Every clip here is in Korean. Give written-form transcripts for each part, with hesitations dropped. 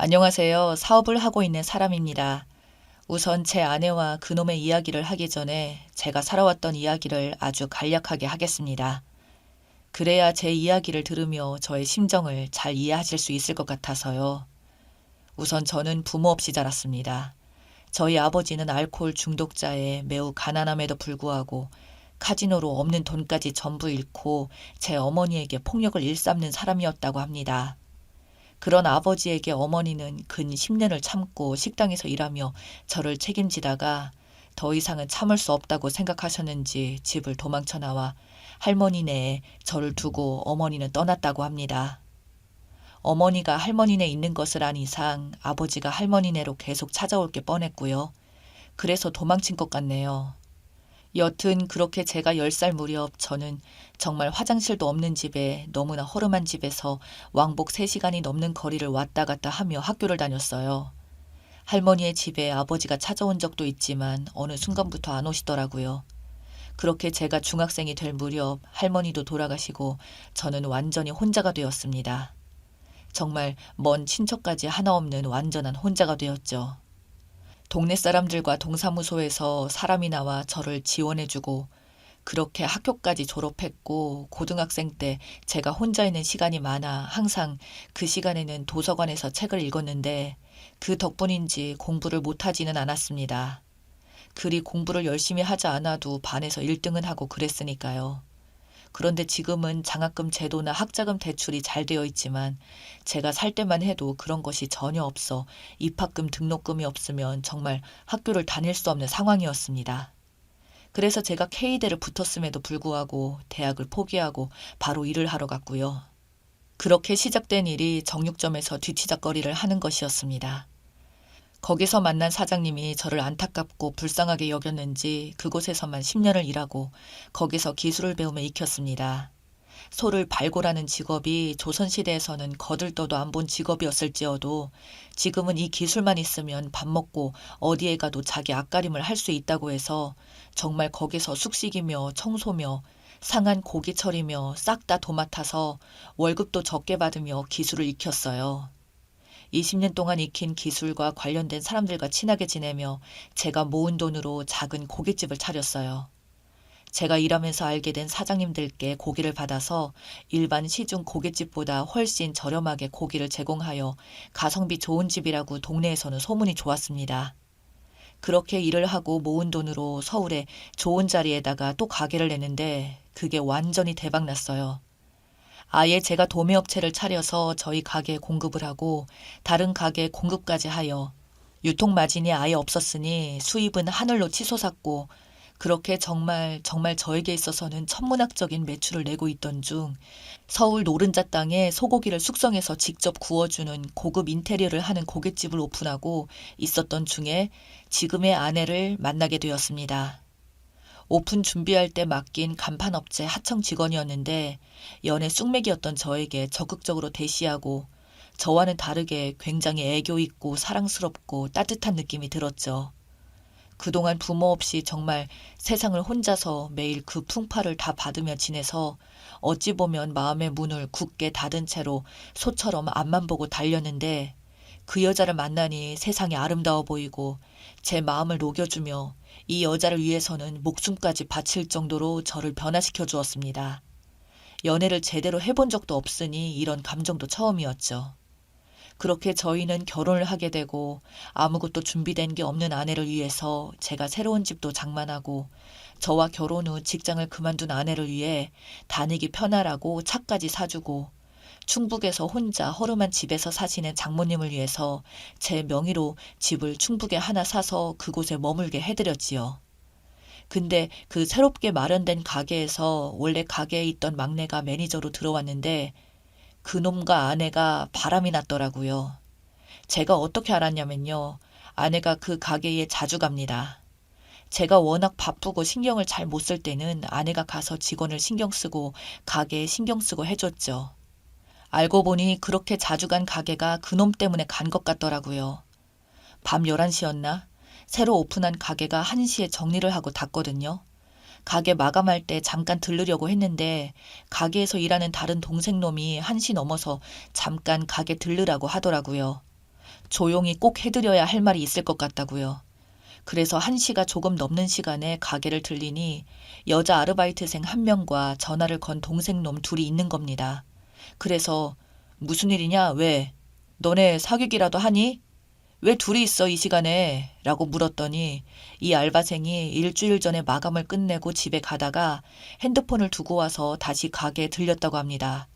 안녕하세요. 사업을 하고 있는 사람입니다. 우선 제 아내와 그놈의 이야기를 하기 전에 제가 살아왔던 이야기를 아주 간략하게 하겠습니다. 그래야 제 이야기를 들으며 저의 심정을 잘 이해하실 수 있을 것 같아서요. 우선 저는 부모 없이 자랐습니다. 저희 아버지는 알코올 중독자에 매우 가난함에도 불구하고 카지노로 없는 돈까지 전부 잃고 제 어머니에게 폭력을 일삼는 사람이었다고 합니다. 그런 아버지에게 어머니는 근 10년을 참고 식당에서 일하며 저를 책임지다가 더 이상은 참을 수 없다고 생각하셨는지 집을 도망쳐 나와 할머니네에 저를 두고 어머니는 떠났다고 합니다. 어머니가 할머니네 있는 것을 안 이상 아버지가 할머니네로 계속 찾아올 게 뻔했고요. 그래서 도망친 것 같네요. 여튼 그렇게 제가 10살 무렵 저는 정말 화장실도 없는 집에 너무나 허름한 집에서 왕복 3시간이 넘는 거리를 왔다 갔다 하며 학교를 다녔어요. 할머니의 집에 아버지가 찾아온 적도 있지만 어느 순간부터 안 오시더라고요. 그렇게 제가 중학생이 될 무렵 할머니도 돌아가시고 저는 완전히 혼자가 되었습니다. 정말 먼 친척까지 하나 없는 완전한 혼자가 되었죠. 동네 사람들과 동사무소에서 사람이 나와 저를 지원해주고 그렇게 학교까지 졸업했고 고등학생 때 제가 혼자 있는 시간이 많아 항상 그 시간에는 도서관에서 책을 읽었는데 그 덕분인지 공부를 못하지는 않았습니다. 그리 공부를 열심히 하지 않아도 반에서 1등은 하고 그랬으니까요. 그런데 지금은 장학금 제도나 학자금 대출이 잘 되어 있지만 제가 살 때만 해도 그런 것이 전혀 없어 입학금 등록금이 없으면 정말 학교를 다닐 수 없는 상황이었습니다. 그래서 제가 K대를 붙었음에도 불구하고 대학을 포기하고 바로 일을 하러 갔고요. 그렇게 시작된 일이 정육점에서 뒤치다꺼리를 하는 것이었습니다. 거기서 만난 사장님이 저를 안타깝고 불쌍하게 여겼는지 그곳에서만 10년을 일하고 거기서 기술을 배우며 익혔습니다. 소를 발골하는 직업이 조선시대에서는 거들떠도 안 본 직업이었을지어도 지금은 이 기술만 있으면 밥 먹고 어디에 가도 자기 앞가림을 할 수 있다고 해서 정말 거기서 숙식이며 청소며 상한 고기 처리며 싹 다 도맡아서 월급도 적게 받으며 기술을 익혔어요. 20년 동안 익힌 기술과 관련된 사람들과 친하게 지내며 제가 모은 돈으로 작은 고깃집을 차렸어요. 제가 일하면서 알게 된 사장님들께 고기를 받아서 일반 시중 고깃집보다 훨씬 저렴하게 고기를 제공하여 가성비 좋은 집이라고 동네에서는 소문이 좋았습니다. 그렇게 일을 하고 모은 돈으로 서울에 좋은 자리에다가 또 가게를 냈는데 그게 완전히 대박났어요. 아예 제가 도매업체를 차려서 저희 가게에 공급을 하고 다른 가게에 공급까지 하여 유통 마진이 아예 없었으니 수입은 하늘로 치솟았고 그렇게 정말 저에게 있어서는 천문학적인 매출을 내고 있던 중 서울 노른자 땅에 소고기를 숙성해서 직접 구워주는 고급 인테리어를 하는 고깃집을 오픈하고 있었던 중에 지금의 아내를 만나게 되었습니다. 오픈 준비할 때 맡긴 간판업체 하청 직원이었는데 연애 쑥맥이었던 저에게 적극적으로 대시하고 저와는 다르게 굉장히 애교 있고 사랑스럽고 따뜻한 느낌이 들었죠. 그동안 부모 없이 정말 세상을 혼자서 매일 그 풍파를 다 받으며 지내서 어찌 보면 마음의 문을 굳게 닫은 채로 소처럼 앞만 보고 달렸는데 그 여자를 만나니 세상이 아름다워 보이고 제 마음을 녹여주며 이 여자를 위해서는 목숨까지 바칠 정도로 저를 변화시켜 주었습니다. 연애를 제대로 해본 적도 없으니 이런 감정도 처음이었죠. 그렇게 저희는 결혼을 하게 되고 아무것도 준비된 게 없는 아내를 위해서 제가 새로운 집도 장만하고 저와 결혼 후 직장을 그만둔 아내를 위해 다니기 편하라고 차까지 사주고 충북에서 혼자 허름한 집에서 사시는 장모님을 위해서 제 명의로 집을 충북에 하나 사서 그곳에 머물게 해드렸지요. 근데 그 새롭게 마련된 가게에서 원래 가게에 있던 막내가 매니저로 들어왔는데 그놈과 아내가 바람이 났더라고요. 제가 어떻게 알았냐면요. 아내가 그 가게에 자주 갑니다. 제가 워낙 바쁘고 신경을 잘 못 쓸 때는 아내가 가서 직원을 신경 쓰고 가게에 신경 쓰고 해줬죠. 알고 보니 그렇게 자주 간 가게가 그놈 때문에 간 것 같더라고요. 밤 11시였나? 새로 오픈한 가게가 1시에 정리를 하고 닫거든요. 가게 마감할 때 잠깐 들르려고 했는데 가게에서 일하는 다른 동생 놈이 1시 넘어서 잠깐 가게 들르라고 하더라고요. 조용히 꼭 해드려야 할 말이 있을 것 같다고요. 그래서 1시가 조금 넘는 시간에 가게를 들리니 여자 아르바이트생 1명과 전화를 건 동생놈 둘이 있는 겁니다. 그래서 무슨 일이냐? 왜? 너네 사귀기라도 하니? 왜 둘이 있어 이 시간에? 라고 물었더니 이 알바생이 일주일 전에 마감을 끝내고 집에 가다가 핸드폰을 두고 와서 다시 가게에 들렸다고 합니다.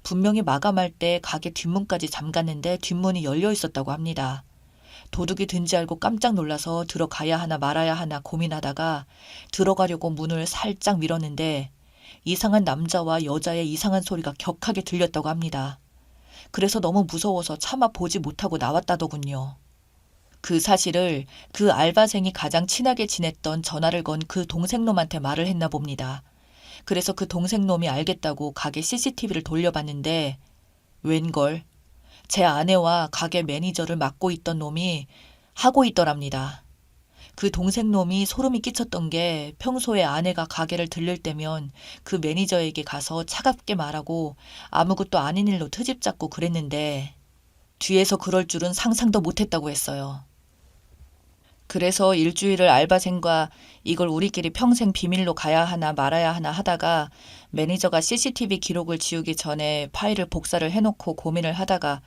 분명히 마감할 때 가게 뒷문까지 잠갔는데 뒷문이 열려 있었다고 합니다. 도둑이 든지 알고 깜짝 놀라서 들어가야 하나 말아야 하나 고민하다가 들어가려고 문을 살짝 밀었는데 이상한 남자와 여자의 이상한 소리가 격하게 들렸다고 합니다. 그래서 너무 무서워서 차마 보지 못하고 나왔다더군요. 그 사실을 그 알바생이 가장 친하게 지냈던 전화를 건 그 동생놈한테 말을 했나 봅니다. 그래서 그 동생놈이 알겠다고 가게 CCTV를 돌려봤는데 웬걸 제 아내와 가게 매니저를 맡고 있던 놈이 하고 있더랍니다. 그 동생놈이 소름이 끼쳤던 게 평소에 아내가 가게를 들릴 때면 그 매니저에게 가서 차갑게 말하고 아무것도 아닌 일로 트집 잡고 그랬는데 뒤에서 그럴 줄은 상상도 못했다고 했어요. 그래서 일주일을 알바생과 이걸 우리끼리 평생 비밀로 가야 하나 말아야 하나 하다가 매니저가 CCTV 기록을 지우기 전에 파일을 복사를 해놓고 고민을 하다가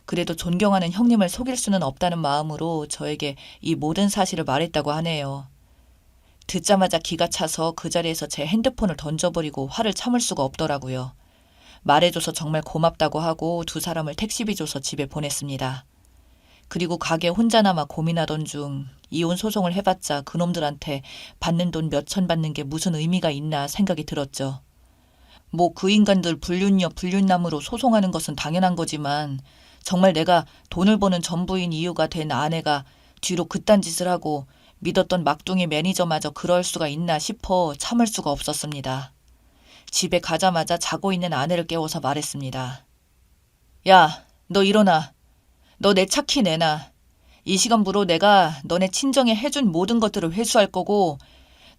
그래도 존경하는 형님을 속일 수는 없다는 마음으로 저에게 이 모든 사실을 말했다고 하네요. 듣자마자 기가 차서 그 자리에서 제 핸드폰을 던져버리고 화를 참을 수가 없더라고요. 말해줘서 정말 고맙다고 하고 두 사람을 택시비 줘서 집에 보냈습니다. 그리고 가게 혼자 남아 고민하던 중 이혼 소송을 해봤자 그놈들한테 받는 돈 몇천 받는 게 무슨 의미가 있나 생각이 들었죠. 뭐 그 인간들 불륜녀 불륜남으로 소송하는 것은 당연한 거지만 정말 내가 돈을 버는 전부인 이유가 된 아내가 뒤로 그딴 짓을 하고 믿었던 막둥이 매니저마저 그럴 수가 있나 싶어 참을 수가 없었습니다. 집에 가자마자 자고 있는 아내를 깨워서 말했습니다. 야, 너 일어나. 너 내 차 키 내놔. 이 시간부로 내가 너네 친정에 해준 모든 것들을 회수할 거고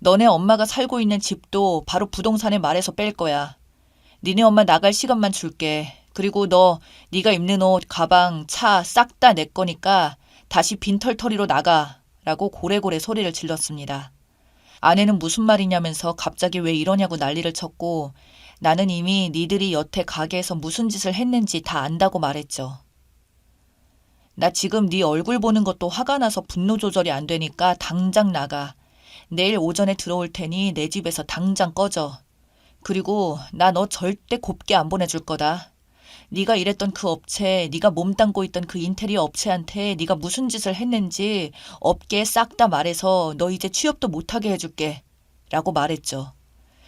너네 엄마가 살고 있는 집도 바로 부동산에 말해서 뺄 거야. 니네 엄마 나갈 시간만 줄게. 그리고 네가 입는 옷, 가방, 차 싹 다 내 거니까 다시 빈털터리로 나가. 라고 고래고래 소리를 질렀습니다. 아내는 무슨 말이냐면서 갑자기 왜 이러냐고 난리를 쳤고 나는 이미 니들이 여태 가게에서 무슨 짓을 했는지 다 안다고 말했죠. 나 지금 네 얼굴 보는 것도 화가 나서 분노 조절이 안 되니까 당장 나가. 내일 오전에 들어올 테니 내 집에서 당장 꺼져. 그리고 나 너 절대 곱게 안 보내줄 거다. 네가 일했던 그 업체, 네가 몸담고 있던 그 인테리어 업체한테 네가 무슨 짓을 했는지 업계에 싹 다 말해서 너 이제 취업도 못하게 해줄게. 라고 말했죠.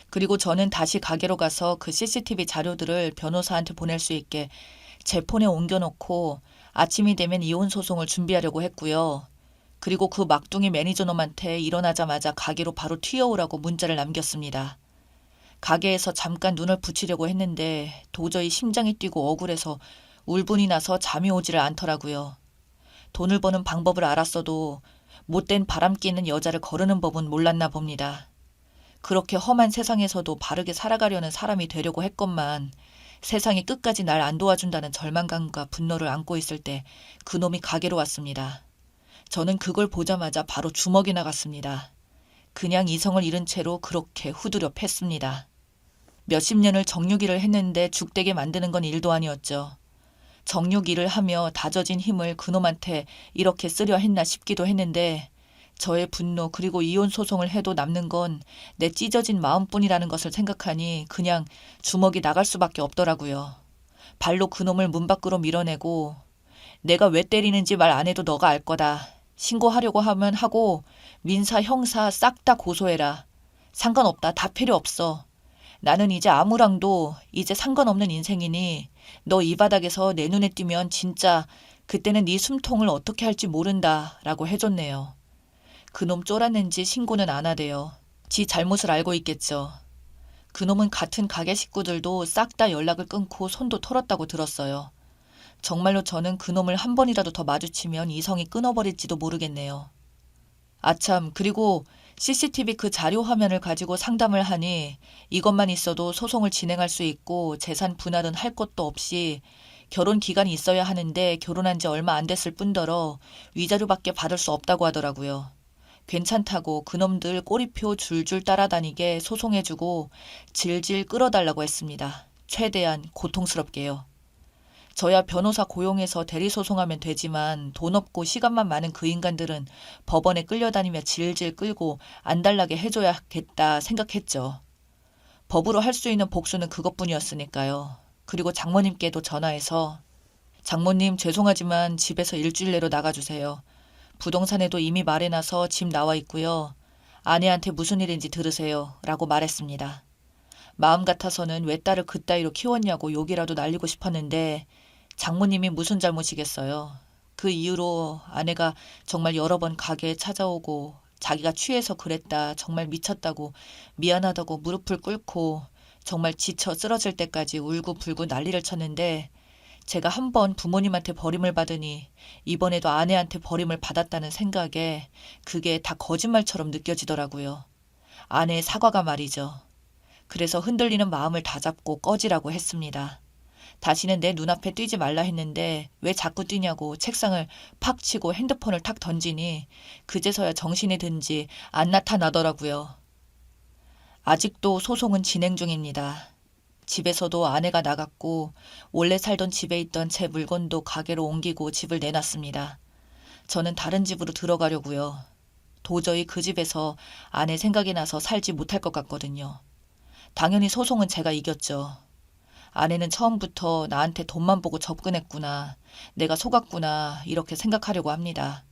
그리고 저는 다시 가게로 가서 그 CCTV 자료들을 변호사한테 보낼 수 있게 제 폰에 옮겨놓고 아침이 되면 이혼 소송을 준비하려고 했고요. 그리고 그 막둥이 매니저놈한테 일어나자마자 가게로 바로 튀어오라고 문자를 남겼습니다. 가게에서 잠깐 눈을 붙이려고 했는데 도저히 심장이 뛰고 억울해서 울분이 나서 잠이 오지를 않더라고요. 돈을 버는 방법을 알았어도 못된 바람기 있는 여자를 거르는 법은 몰랐나 봅니다. 그렇게 험한 세상에서도 바르게 살아가려는 사람이 되려고 했건만 세상이 끝까지 날 안 도와준다는 절망감과 분노를 안고 있을 때 그놈이 가게로 왔습니다. 저는 그걸 보자마자 바로 주먹이 나갔습니다. 그냥 이성을 잃은 채로 그렇게 후두려 팼습니다. 몇십 년을 정육일을 했는데 죽되게 만드는 건 일도 아니었죠. 정육일을 하며 다져진 힘을 그놈한테 이렇게 쓰려 했나 싶기도 했는데 저의 분노 그리고 이혼 소송을 해도 남는 건 내 찢어진 마음뿐이라는 것을 생각하니 그냥 주먹이 나갈 수밖에 없더라고요. 발로 그놈을 문 밖으로 밀어내고 내가 왜 때리는지 말 안 해도 너가 알 거다. 신고하려고 하면 하고 민사 형사 싹 다 고소해라. 상관없다. 다 필요 없어. 나는 이제 아무랑도 이제 상관없는 인생이니 너 이 바닥에서 내 눈에 띄면 진짜 그때는 네 숨통을 어떻게 할지 모른다 라고 해줬네요. 그놈 쫄았는지 신고는 안 하대요. 지 잘못을 알고 있겠죠. 그놈은 같은 가게 식구들도 싹 다 연락을 끊고 손도 털었다고 들었어요. 정말로 저는 그놈을 한 번이라도 더 마주치면 이성이 끊어버릴지도 모르겠네요. 아참, 그리고 CCTV 그 자료 화면을 가지고 상담을 하니 이것만 있어도 소송을 진행할 수 있고 재산 분할은 할 것도 없이 결혼 기간이 있어야 하는데 결혼한 지 얼마 안 됐을 뿐더러 위자료밖에 받을 수 없다고 하더라고요. 괜찮다고 그놈들 꼬리표 줄줄 따라다니게 소송해주고 질질 끌어달라고 했습니다. 최대한 고통스럽게요. 저야 변호사 고용해서 대리소송하면 되지만 돈 없고 시간만 많은 그 인간들은 법원에 끌려다니며 질질 끌고 안달나게 해줘야겠다 생각했죠. 법으로 할 수 있는 복수는 그것뿐이었으니까요. 그리고 장모님께도 전화해서 장모님 죄송하지만 집에서 일주일 내로 나가주세요. 부동산에도 이미 말해놔서 집 나와 있고요. 아내한테 무슨 일인지 들으세요. 라고 말했습니다. 마음 같아서는 왜 딸을 그따위로 키웠냐고 욕이라도 날리고 싶었는데 장모님이 무슨 잘못이겠어요. 그 이후로 아내가 정말 여러 번 가게에 찾아오고 자기가 취해서 그랬다, 정말 미쳤다고 미안하다고 무릎을 꿇고 정말 지쳐 쓰러질 때까지 울고불고 난리를 쳤는데 제가 한 번 부모님한테 버림을 받으니 이번에도 아내한테 버림을 받았다는 생각에 그게 다 거짓말처럼 느껴지더라고요. 아내의 사과가 말이죠. 그래서 흔들리는 마음을 다잡고 꺼지라고 했습니다. 다시는 내 눈앞에 뛰지 말라 했는데 왜 자꾸 뛰냐고 책상을 팍 치고 핸드폰을 탁 던지니 그제서야 정신이 든지 안 나타나더라고요. 아직도 소송은 진행 중입니다. 집에서도 아내가 나갔고 원래 살던 집에 있던 제 물건도 가게로 옮기고 집을 내놨습니다. 저는 다른 집으로 들어가려고요. 도저히 그 집에서 아내 생각이 나서 살지 못할 것 같거든요. 당연히 소송은 제가 이겼죠. 아내는 처음부터 나한테 돈만 보고 접근했구나. 내가 속았구나. 이렇게 생각하려고 합니다.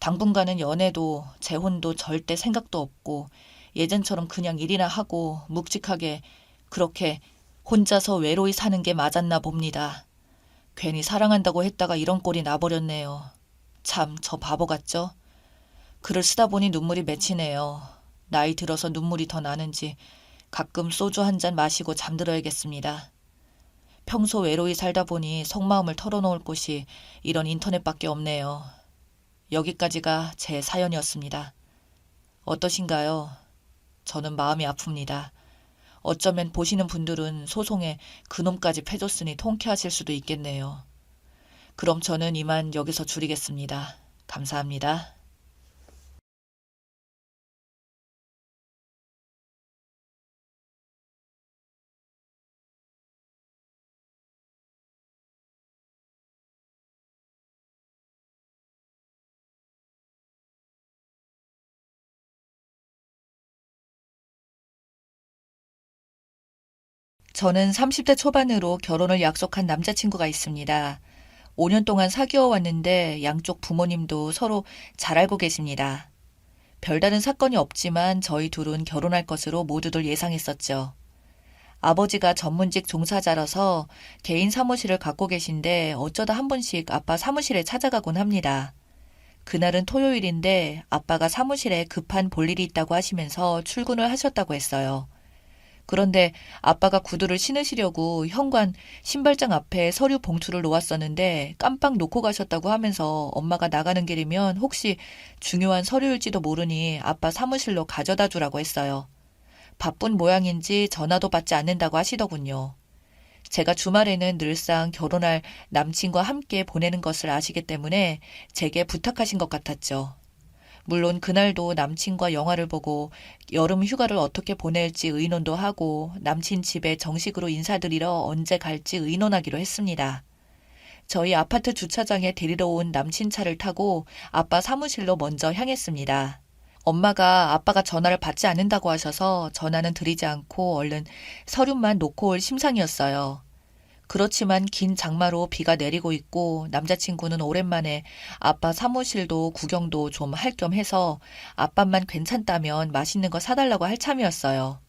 당분간은 연애도 재혼도 절대 생각도 없고 예전처럼 그냥 일이나 하고 묵직하게 그렇게 혼자서 외로이 사는 게 맞았나 봅니다. 괜히 사랑한다고 했다가 이런 꼴이 나버렸네요. 참, 저 바보 같죠? 글을 쓰다 보니 눈물이 맺히네요. 나이 들어서 눈물이 더 나는지 가끔 소주 한 잔 마시고 잠들어야겠습니다. 평소 외로이 살다 보니 속마음을 털어놓을 곳이 이런 인터넷밖에 없네요. 여기까지가 제 사연이었습니다. 어떠신가요? 저는 마음이 아픕니다. 어쩌면 보시는 분들은 소송에 그놈까지 패줬으니 통쾌하실 수도 있겠네요. 그럼 저는 이만 여기서 줄이겠습니다. 감사합니다. 저는 30대 초반으로 결혼을 약속한 남자친구가 있습니다. 5년 동안 사귀어 왔는데 양쪽 부모님도 서로 잘 알고 계십니다. 별다른 사건이 없지만 저희 둘은 결혼할 것으로 모두들 예상했었죠. 아버지가 전문직 종사자라서 개인 사무실을 갖고 계신데 어쩌다 한 번씩 아빠 사무실에 찾아가곤 합니다. 그날은 토요일인데 아빠가 사무실에 급한 볼일이 있다고 하시면서 출근을 하셨다고 했어요. 그런데 아빠가 구두를 신으시려고 현관 신발장 앞에 서류 봉투를 놓았었는데 깜빡 놓고 가셨다고 하면서 엄마가 나가는 길이면 혹시 중요한 서류일지도 모르니 아빠 사무실로 가져다 주라고 했어요. 바쁜 모양인지 전화도 받지 않는다고 하시더군요. 제가 주말에는 늘상 결혼할 남친과 함께 보내는 것을 아시기 때문에 제게 부탁하신 것 같았죠. 물론 그날도 남친과 영화를 보고 여름 휴가를 어떻게 보낼지 의논도 하고 남친 집에 정식으로 인사드리러 언제 갈지 의논하기로 했습니다. 저희 아파트 주차장에 데리러 온 남친 차를 타고 아빠 사무실로 먼저 향했습니다. 엄마가 아빠가 전화를 받지 않는다고 하셔서 전화는 드리지 않고 얼른 서류만 놓고 올 심상이었어요. 그렇지만 긴 장마로 비가 내리고 있고 남자친구는 오랜만에 아빠 사무실도 구경도 좀 할 겸 해서 아빠만 괜찮다면 맛있는 거 사달라고 할 참이었어요.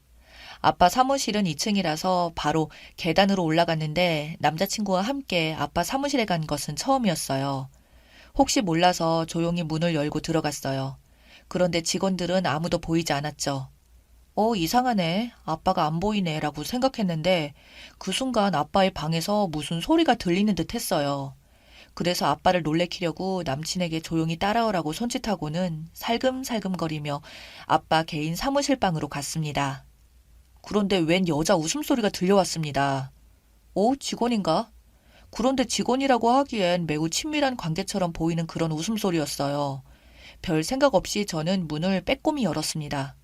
아빠 사무실은 2층이라서 바로 계단으로 올라갔는데 남자친구와 함께 아빠 사무실에 간 것은 처음이었어요. 혹시 몰라서 조용히 문을 열고 들어갔어요. 그런데 직원들은 아무도 보이지 않았죠. 이상하네. 아빠가 안 보이네. 라고 생각했는데 그 순간 아빠의 방에서 무슨 소리가 들리는 듯 했어요. 그래서 아빠를 놀래키려고 남친에게 조용히 따라오라고 손짓하고는 살금살금거리며 아빠 개인 사무실 방으로 갔습니다. 그런데 웬 여자 웃음소리가 들려왔습니다. 직원인가? 그런데 직원이라고 하기엔 매우 친밀한 관계처럼 보이는 그런 웃음소리였어요. 별 생각 없이 저는 문을 빼꼼히 열었습니다.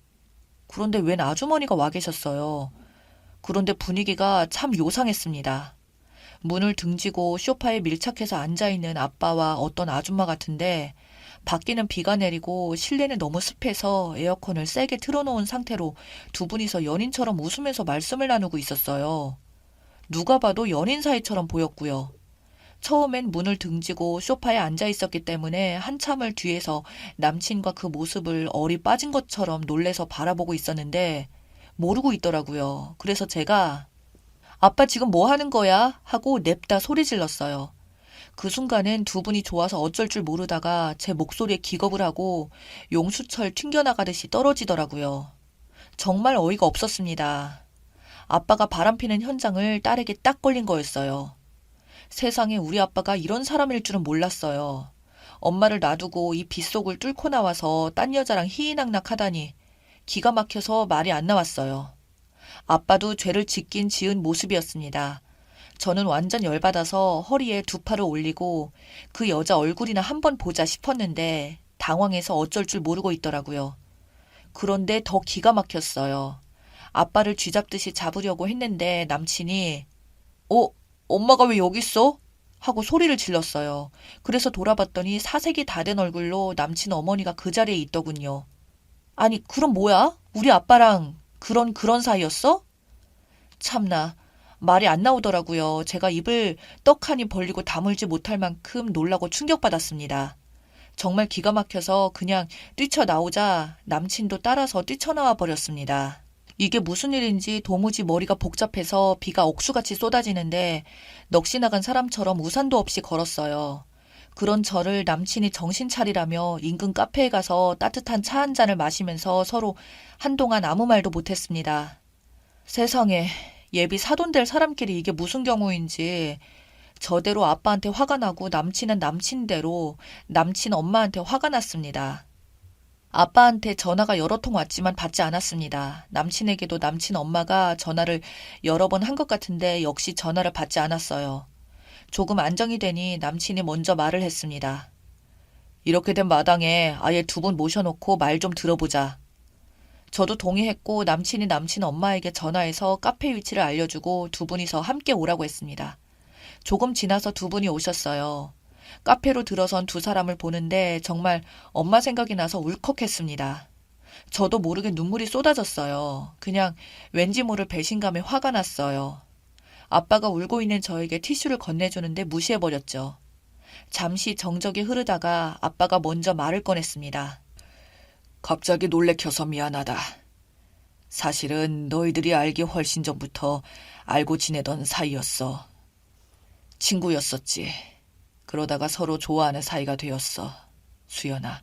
그런데 웬 아주머니가 와 계셨어요. 그런데 분위기가 참 요상했습니다. 문을 등지고 소파에 밀착해서 앉아있는 아빠와 어떤 아줌마 같은데 밖에는 비가 내리고 실내는 너무 습해서 에어컨을 세게 틀어놓은 상태로 두 분이서 연인처럼 웃으면서 말씀을 나누고 있었어요. 누가 봐도 연인 사이처럼 보였고요. 처음엔 문을 등지고 소파에 앉아 있었기 때문에 한참을 뒤에서 남친과 그 모습을 얼이 빠진 것처럼 놀래서 바라보고 있었는데 모르고 있더라고요. 그래서 제가 아빠 지금 뭐 하는 거야? 하고 냅다 소리 질렀어요. 그 순간엔 두 분이 좋아서 어쩔 줄 모르다가 제 목소리에 기겁을 하고 용수철 튕겨나가듯이 떨어지더라고요. 정말 어이가 없었습니다. 아빠가 바람피는 현장을 딸에게 딱 걸린 거였어요. 세상에 우리 아빠가 이런 사람일 줄은 몰랐어요. 엄마를 놔두고 이 빗속을 뚫고 나와서 딴 여자랑 희희낙낙하다니 기가 막혀서 말이 안 나왔어요. 아빠도 죄를 짓긴 지은 모습이었습니다. 저는 완전 열받아서 허리에 두 팔을 올리고 그 여자 얼굴이나 한번 보자 싶었는데 당황해서 어쩔 줄 모르고 있더라고요. 그런데 더 기가 막혔어요. 아빠를 쥐잡듯이 잡으려고 했는데 남친이 엄마가 왜 여기 있어? 하고 소리를 질렀어요. 그래서 돌아봤더니 사색이 다 된 얼굴로 남친 어머니가 그 자리에 있더군요. 아니 그럼 뭐야? 우리 아빠랑 그런 사이였어? 참나 말이 안 나오더라고요. 제가 입을 떡하니 벌리고 다물지 못할 만큼 놀라고 충격받았습니다. 정말 기가 막혀서 그냥 뛰쳐나오자 남친도 따라서 뛰쳐나와 버렸습니다. 이게 무슨 일인지 도무지 머리가 복잡해서 비가 억수같이 쏟아지는데 넋이 나간 사람처럼 우산도 없이 걸었어요. 그런 저를 남친이 정신 차리라며 인근 카페에 가서 따뜻한 차 한 잔을 마시면서 서로 한동안 아무 말도 못했습니다. 세상에 예비 사돈될 사람끼리 이게 무슨 경우인지 저대로 아빠한테 화가 나고 남친은 남친대로 남친 엄마한테 화가 났습니다. 아빠한테 전화가 여러 통 왔지만 받지 않았습니다. 남친에게도 남친 엄마가 전화를 여러 번 한 것 같은데 역시 전화를 받지 않았어요. 조금 안정이 되니 남친이 먼저 말을 했습니다. 이렇게 된 마당에 아예 두 분 모셔놓고 말 좀 들어보자. 저도 동의했고 남친이 남친 엄마에게 전화해서 카페 위치를 알려주고 두 분이서 함께 오라고 했습니다. 조금 지나서 두 분이 오셨어요. 카페로 들어선 두 사람을 보는데 정말 엄마 생각이 나서 울컥했습니다. 저도 모르게 눈물이 쏟아졌어요. 그냥 왠지 모를 배신감에 화가 났어요. 아빠가 울고 있는 저에게 티슈를 건네주는데 무시해버렸죠. 잠시 정적이 흐르다가 아빠가 먼저 말을 꺼냈습니다. 갑자기 놀래켜서 미안하다. 사실은 너희들이 알기 훨씬 전부터 알고 지내던 사이였어. 친구였었지. 그러다가 서로 좋아하는 사이가 되었어. 수연아.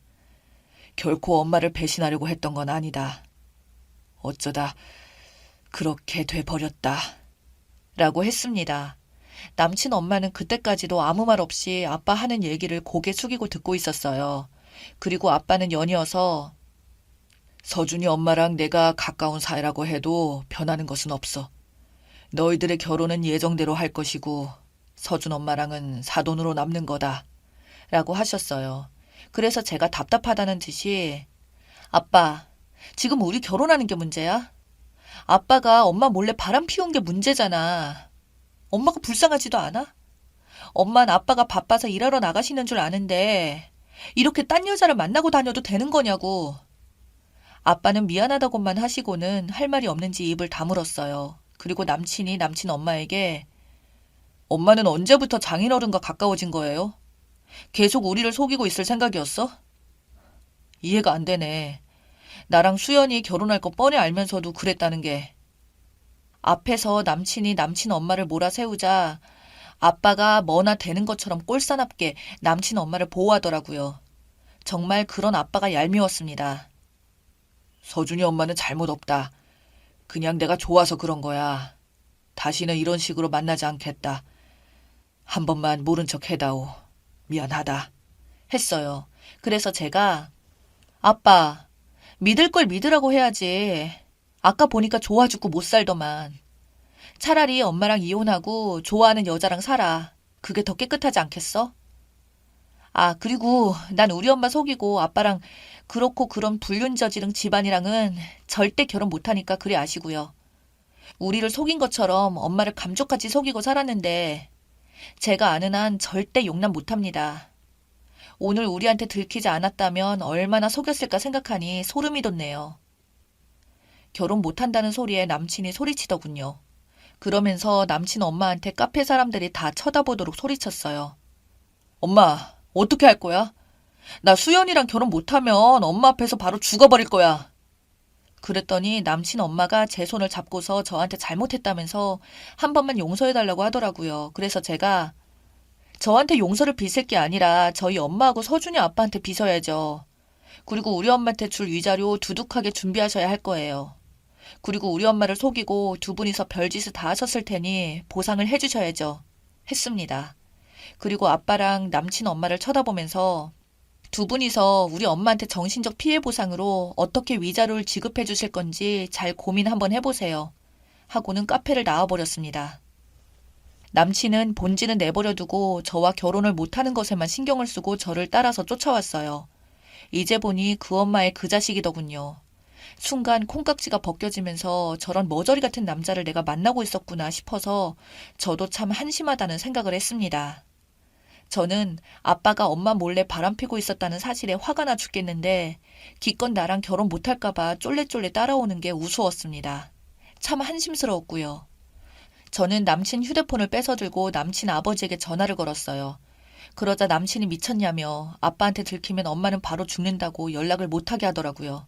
결코 엄마를 배신하려고 했던 건 아니다. 어쩌다 그렇게 돼버렸다. 라고 했습니다. 남친 엄마는 그때까지도 아무 말 없이 아빠 하는 얘기를 고개 숙이고 듣고 있었어요. 그리고 아빠는 연이어서 서준이 엄마랑 내가 가까운 사이라고 해도 변하는 것은 없어. 너희들의 결혼은 예정대로 할 것이고 서준 엄마랑은 사돈으로 남는 거다. 라고 하셨어요. 그래서 제가 답답하다는 듯이 아빠, 지금 우리 결혼하는 게 문제야? 아빠가 엄마 몰래 바람 피운 게 문제잖아. 엄마가 불쌍하지도 않아? 엄만 아빠가 바빠서 일하러 나가시는 줄 아는데 이렇게 딴 여자를 만나고 다녀도 되는 거냐고. 아빠는 미안하다고만 하시고는 할 말이 없는지 입을 다물었어요. 그리고 남친이 남친 엄마에게 엄마는 언제부터 장인어른과 가까워진 거예요? 계속 우리를 속이고 있을 생각이었어? 이해가 안 되네. 나랑 수연이 결혼할 거 뻔히 알면서도 그랬다는 게. 앞에서 남친이 남친 엄마를 몰아세우자 아빠가 뭐나 되는 것처럼 꼴사납게 남친 엄마를 보호하더라고요. 정말 그런 아빠가 얄미웠습니다. 서준이 엄마는 잘못 없다. 그냥 내가 좋아서 그런 거야. 다시는 이런 식으로 만나지 않겠다. 한 번만 모른 척 해다오. 미안하다. 했어요. 그래서 제가 아빠, 믿을 걸 믿으라고 해야지. 아까 보니까 좋아 죽고 못 살더만. 차라리 엄마랑 이혼하고 좋아하는 여자랑 살아. 그게 더 깨끗하지 않겠어? 아, 그리고 난 우리 엄마 속이고 아빠랑 그렇고 그런 불륜 저지른 집안이랑은 절대 결혼 못하니까 그리 아시고요. 우리를 속인 것처럼 엄마를 감쪽같이 속이고 살았는데 제가 아는 한 절대 용납 못합니다. 오늘 우리한테 들키지 않았다면 얼마나 속였을까 생각하니 소름이 돋네요. 결혼 못한다는 소리에 남친이 소리치더군요. 그러면서 남친 엄마한테 카페 사람들이 다 쳐다보도록 소리쳤어요. 엄마, 어떻게 할 거야? 나 수연이랑 결혼 못하면 엄마 앞에서 바로 죽어버릴 거야. 그랬더니 남친 엄마가 제 손을 잡고서 저한테 잘못했다면서 한 번만 용서해달라고 하더라고요. 그래서 제가 저한테 용서를 빚을 게 아니라 저희 엄마하고 서준이 아빠한테 빚어야죠. 그리고 우리 엄마한테 줄 위자료 두둑하게 준비하셔야 할 거예요. 그리고 우리 엄마를 속이고 두 분이서 별짓을 다 하셨을 테니 보상을 해주셔야죠. 했습니다. 그리고 아빠랑 남친 엄마를 쳐다보면서 두 분이서 우리 엄마한테 정신적 피해 보상으로 어떻게 위자료를 지급해 주실 건지 잘 고민 한번 해보세요. 하고는 카페를 나와버렸습니다. 남친은 본지는 내버려 두고 저와 결혼을 못하는 것에만 신경을 쓰고 저를 따라서 쫓아왔어요. 이제 보니 그 엄마의 그 자식이더군요. 순간 콩깍지가 벗겨지면서 저런 머저리 같은 남자를 내가 만나고 있었구나 싶어서 저도 참 한심하다는 생각을 했습니다. 저는 아빠가 엄마 몰래 바람피고 있었다는 사실에 화가 나 죽겠는데 기껏 나랑 결혼 못할까봐 쫄래쫄래 따라오는 게 우스웠습니다. 참 한심스러웠고요. 저는 남친 휴대폰을 뺏어들고 남친 아버지에게 전화를 걸었어요. 그러자 남친이 미쳤냐며 아빠한테 들키면 엄마는 바로 죽는다고 연락을 못하게 하더라고요.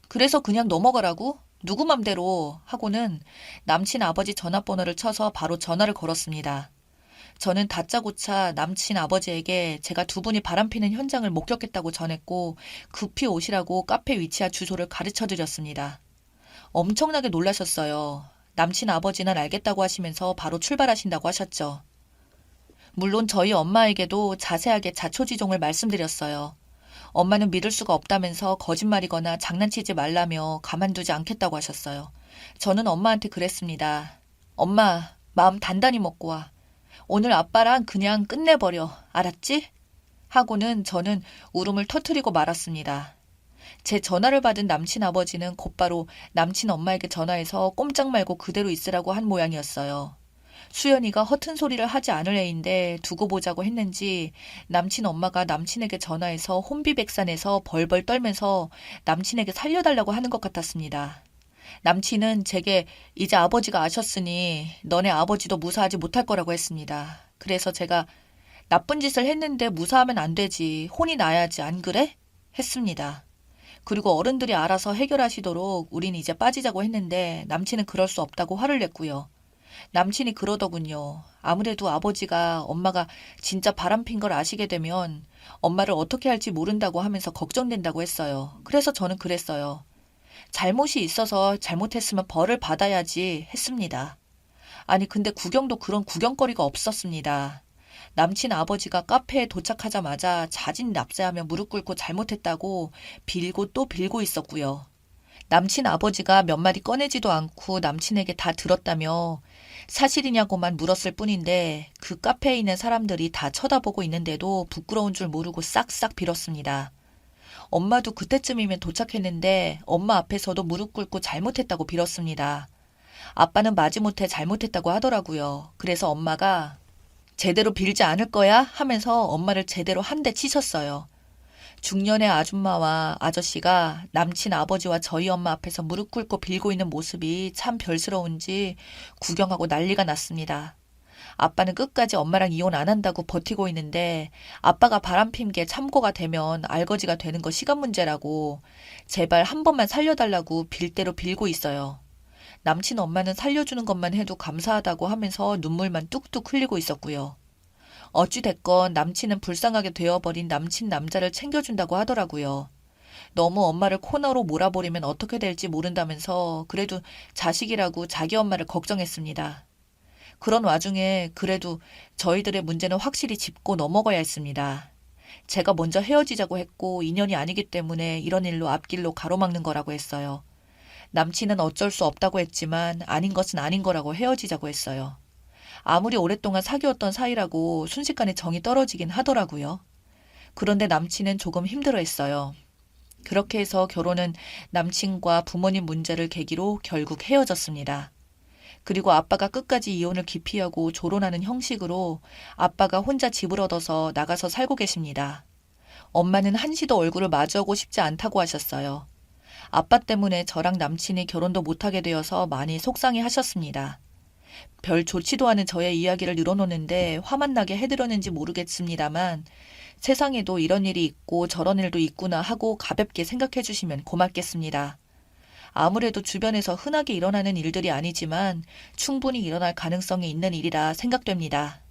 그래서 그냥 넘어가라고? 누구 맘대로 하고는 남친 아버지 전화번호를 쳐서 바로 전화를 걸었습니다. 저는 다짜고짜 남친 아버지에게 제가 두 분이 바람피는 현장을 목격했다고 전했고 급히 오시라고 카페 위치와 주소를 가르쳐 드렸습니다. 엄청나게 놀라셨어요. 남친 아버지는 알겠다고 하시면서 바로 출발하신다고 하셨죠. 물론 저희 엄마에게도 자세하게 자초지종을 말씀드렸어요. 엄마는 믿을 수가 없다면서 거짓말이거나 장난치지 말라며 가만두지 않겠다고 하셨어요. 저는 엄마한테 그랬습니다. 엄마, 마음 단단히 먹고 와. 오늘 아빠랑 그냥 끝내버려. 알았지? 하고는 저는 울음을 터뜨리고 말았습니다. 제 전화를 받은 남친 아버지는 곧바로 남친 엄마에게 전화해서 꼼짝 말고 그대로 있으라고 한 모양이었어요. 수연이가 허튼 소리를 하지 않을 애인데 두고 보자고 했는지 남친 엄마가 남친에게 전화해서 혼비백산해서 벌벌 떨면서 남친에게 살려달라고 하는 것 같았습니다. 남친은 제게 이제 아버지가 아셨으니 너네 아버지도 무사하지 못할 거라고 했습니다. 그래서 제가 나쁜 짓을 했는데 무사하면 안 되지. 혼이 나야지. 안 그래? 했습니다. 그리고 어른들이 알아서 해결하시도록 우린 이제 빠지자고 했는데 남친은 그럴 수 없다고 화를 냈고요. 남친이 그러더군요. 아무래도 아버지가 엄마가 진짜 바람핀 걸 아시게 되면 엄마를 어떻게 할지 모른다고 하면서 걱정된다고 했어요. 그래서 저는 그랬어요. 잘못이 있어서 잘못했으면 벌을 받아야지 했습니다. 아니 근데 구경도 그런 구경거리가 없었습니다. 남친 아버지가 카페에 도착하자마자 자진납세하며 무릎 꿇고 잘못했다고 빌고 또 빌고 있었고요. 남친 아버지가 몇 마디 꺼내지도 않고 남친에게 다 들었다며 사실이냐고만 물었을 뿐인데 그 카페에 있는 사람들이 다 쳐다보고 있는데도 부끄러운 줄 모르고 싹싹 빌었습니다. 엄마도 그때쯤이면 도착했는데 엄마 앞에서도 무릎 꿇고 잘못했다고 빌었습니다. 아빠는 마지못해 잘못했다고 하더라고요. 그래서 엄마가 제대로 빌지 않을 거야 하면서 엄마를 제대로 한 대 치셨어요. 중년의 아줌마와 아저씨가 남친 아버지와 저희 엄마 앞에서 무릎 꿇고 빌고 있는 모습이 참 별스러운지 구경하고 난리가 났습니다. 아빠는 끝까지 엄마랑 이혼 안 한다고 버티고 있는데 아빠가 바람핀 게 참고가 되면 알거지가 되는 거 시간 문제라고 제발 한 번만 살려달라고 빌 대로 빌고 있어요. 남친 엄마는 살려주는 것만 해도 감사하다고 하면서 눈물만 뚝뚝 흘리고 있었고요. 어찌됐건 남친은 불쌍하게 되어버린 남친 남자를 챙겨준다고 하더라고요. 너무 엄마를 코너로 몰아버리면 어떻게 될지 모른다면서 그래도 자식이라고 자기 엄마를 걱정했습니다. 그런 와중에 그래도 저희들의 문제는 확실히 짚고 넘어가야 했습니다. 제가 먼저 헤어지자고 했고 인연이 아니기 때문에 이런 일로 앞길로 가로막는 거라고 했어요. 남친은 어쩔 수 없다고 했지만 아닌 것은 아닌 거라고 헤어지자고 했어요. 아무리 오랫동안 사귀었던 사이라고 순식간에 정이 떨어지긴 하더라고요. 그런데 남친은 조금 힘들어했어요. 그렇게 해서 결혼은 남친과 부모님 문제를 계기로 결국 헤어졌습니다. 그리고 아빠가 끝까지 이혼을 기피하고 조론하는 형식으로 아빠가 혼자 집을 얻어서 나가서 살고 계십니다. 엄마는 한시도 얼굴을 마주하고 싶지 않다고 하셨어요. 아빠 때문에 저랑 남친이 결혼도 못하게 되어서 많이 속상해 하셨습니다. 별 좋지도 않은 저의 이야기를 늘어놓는데 화만 나게 해드렸는지 모르겠습니다만 세상에도 이런 일이 있고 저런 일도 있구나 하고 가볍게 생각해 주시면 고맙겠습니다. 아무래도 주변에서 흔하게 일어나는 일들이 아니지만 충분히 일어날 가능성이 있는 일이라 생각됩니다.